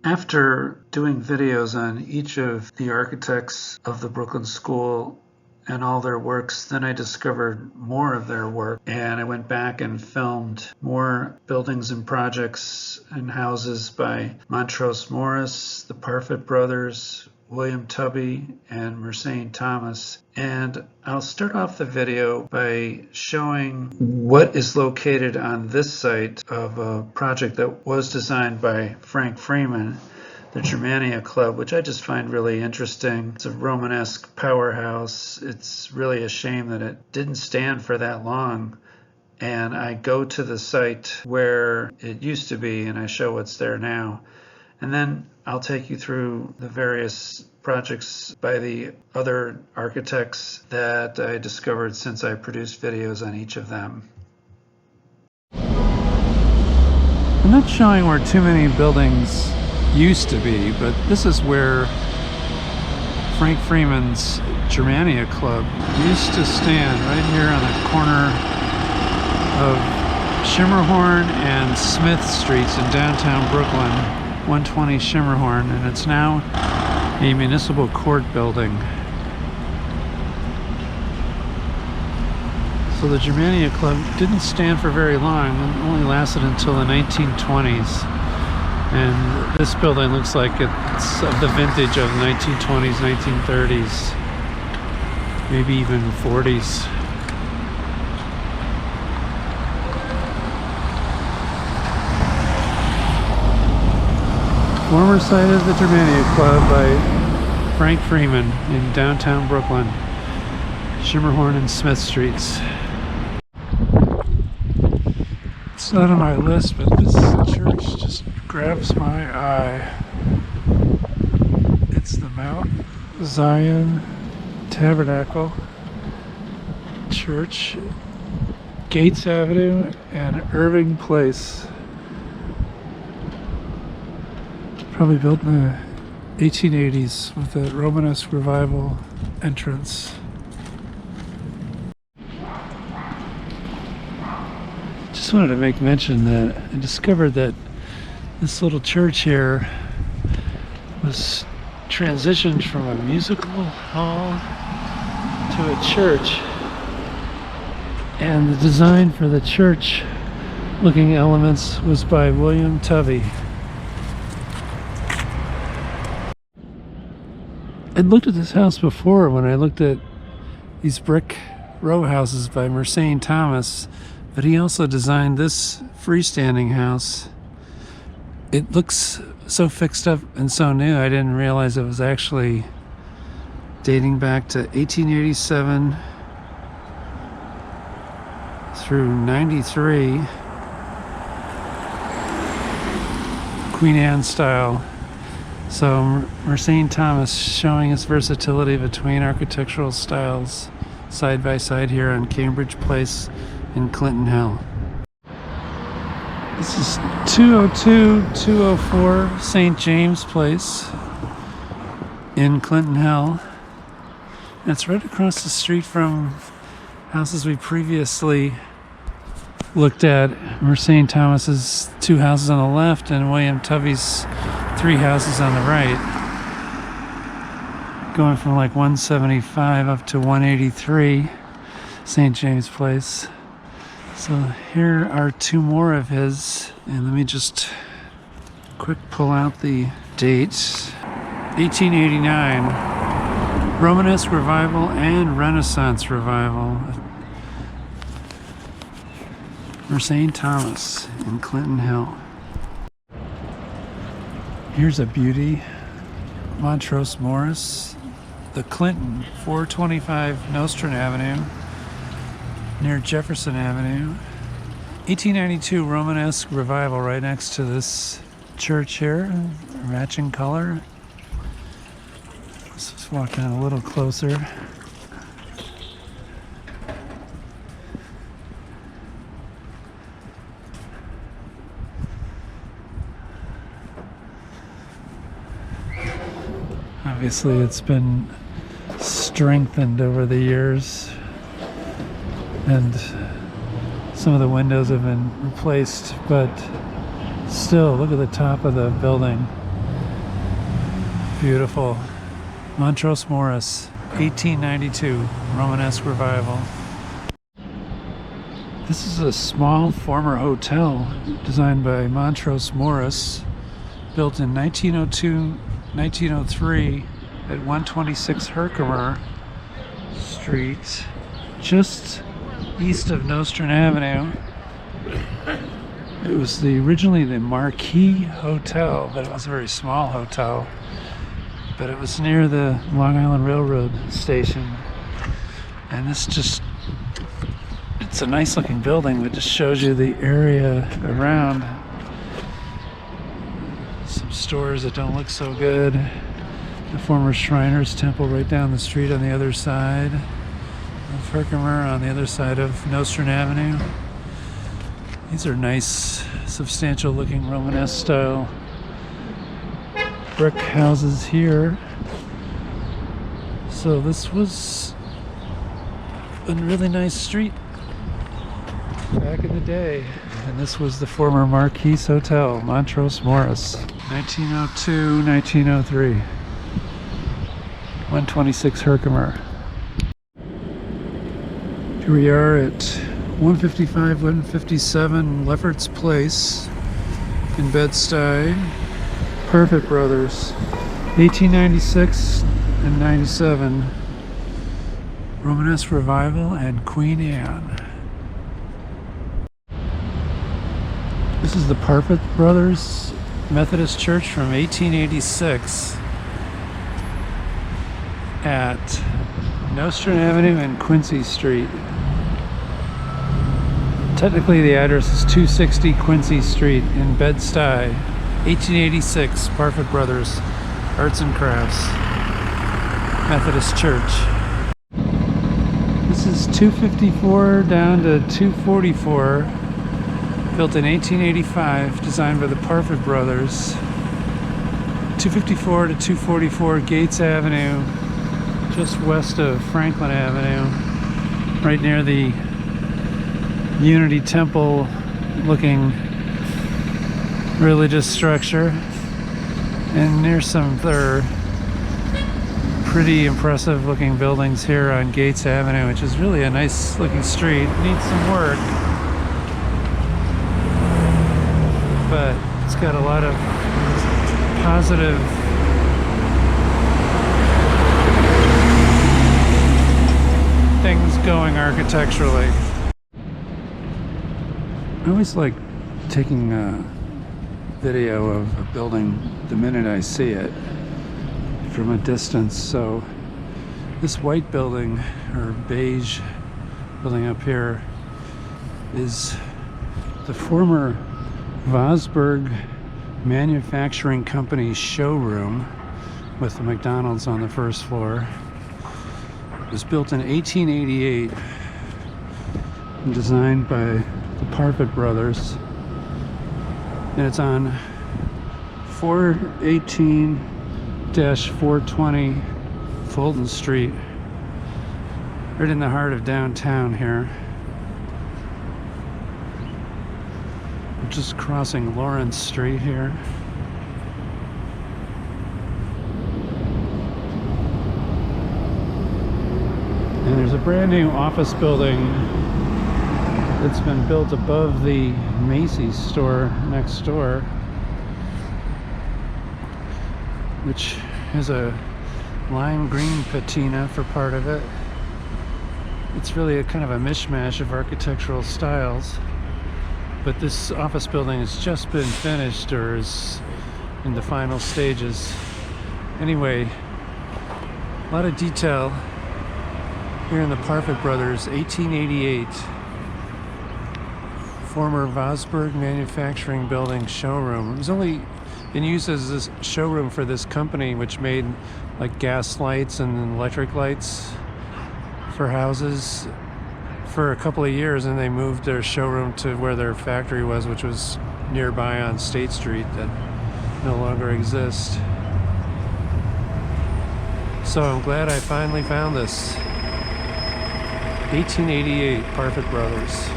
After doing videos on each of the architects of the Brooklyn School and all their works, then I discovered more of their work, and I went back and filmed more buildings and projects and houses by Montrose Morris, the Parfitt Brothers, William Tubby, and Mercein Thomas. And I'll start off the video by showing what is located on this site of a project that was designed by Frank Freeman, the Germania Club, which I just find really interesting. It's a Romanesque powerhouse. It's really a shame that it didn't stand for that long. And I go to the site where it used to be and I show what's there now. And then I'll take you through the various projects by the other architects that I discovered since I produced videos on each of them. I'm not showing where too many buildings used to be, but this is where Frank Freeman's Germania Club used to stand, right here on the corner of Schermerhorn and Smith Streets in downtown Brooklyn, 120 Schermerhorn, and it's now a municipal court building. So the Germania Club didn't stand for very long, it only lasted until the 1920s. And this building looks like it's of the vintage of 1920s, 1930s, maybe even 40s. Former site of the Germania Club by Frank Freeman in downtown Brooklyn, Schermerhorn and Smith Streets. It's not on my list, but this church just grabs my eye. It's the Mount Zion Tabernacle Church, Gates Avenue and Irving Place. Probably built in the 1880s with a Romanesque Revival entrance. Just wanted to make mention that I discovered that this little church here was transitioned from a musical hall to a church, and the design for the church looking elements was by William Tubby. I'd looked at this house before when I looked at these brick row houses by Mercein Thomas, but he also designed this freestanding house. It looks so fixed up and so new, I didn't realize it was actually dating back to 1887 through 93, Queen Anne style. So Mercein Thomas showing his versatility between architectural styles side by side here on Cambridge Place in Clinton Hill. This is 202-204 St. James Place in Clinton Hill. And it's right across the street from houses we previously looked at. Mercein Thomas's two houses on the left and William Tubby's three houses on the right. Going from like 175 up to 183 St. James Place. So here are two more of his, and let me just quick pull out the dates. 1889, Romanesque Revival and Renaissance Revival. Mercein Thomas in Clinton Hill. Here's a beauty, Montrose Morris, the Clinton, 425 Nostrand Avenue, near Jefferson Avenue. 1892 Romanesque Revival right next to this church here, matching color. Let's just walk down a little closer. Obviously it's been strengthened over the years, and some of the windows have been replaced, but still, look at the top of the building. Beautiful. Montrose Morris, 1892, Romanesque revival. This is a small former hotel designed by Montrose Morris, built in 1902-1903 at 126 Herkimer Street, just east of Nostrand Avenue. It was originally the Marquis Hotel, but it was a very small hotel. But it was near the Long Island Railroad station. And it's a nice looking building that just shows you the area around. Some stores that don't look so good. The former Shriners Temple right down the street on the other side of Herkimer, on the other side of Nostrand Avenue. These are nice, substantial looking Romanesque style brick houses here. So this was a really nice street back in the day. And this was the former Marquis Hotel, Montrose Morris, 1902, 1903. 126 Herkimer. Here we are at 155, 157 Lefferts Place in Bed-Stuy. Parfitt Brothers, 1896 and 97. Romanesque revival and Queen Anne. This is the Parfitt Brothers Methodist Church from 1886 at Nostrand Avenue and Quincy Street. Technically the address is 260 Quincy Street in Bed-Stuy. 1886, Parfitt Brothers Arts and Crafts Methodist Church. This is 254 down to 244, built in 1885, designed by the Parfitt Brothers. 254 to 244 Gates Avenue, just west of Franklin Avenue, right near the Unity Temple looking religious structure, and near some other pretty impressive looking buildings here on Gates Avenue, which is really a nice looking street. Needs some work, but it's got a lot of positive things going architecturally. I always like taking video of a building the minute I see it from a distance. So this white building, or beige building up here, is the former Vosburg Manufacturing Company showroom with the McDonald's on the first floor. It was built in 1888 and designed by the Parfitt Brothers. And it's on 418-420 Fulton Street, right in the heart of downtown here. I'm just crossing Lawrence Street here. And there's a brand new office building that's been built above the Macy's store next door, which has a lime green patina for part of it. It's really a kind of a mishmash of architectural styles, but this office building has just been finished, or is in the final stages. Anyway, a lot of detail here in the Parfitt Brothers 1888 former Vosburg Manufacturing Building showroom. It was only been used as this showroom for this company, which made like gas lights and electric lights for houses, for a couple of years, and they moved their showroom to where their factory was, which was nearby on State Street, that no longer exists. So I'm glad I finally found this. 1888 Parfitt Brothers.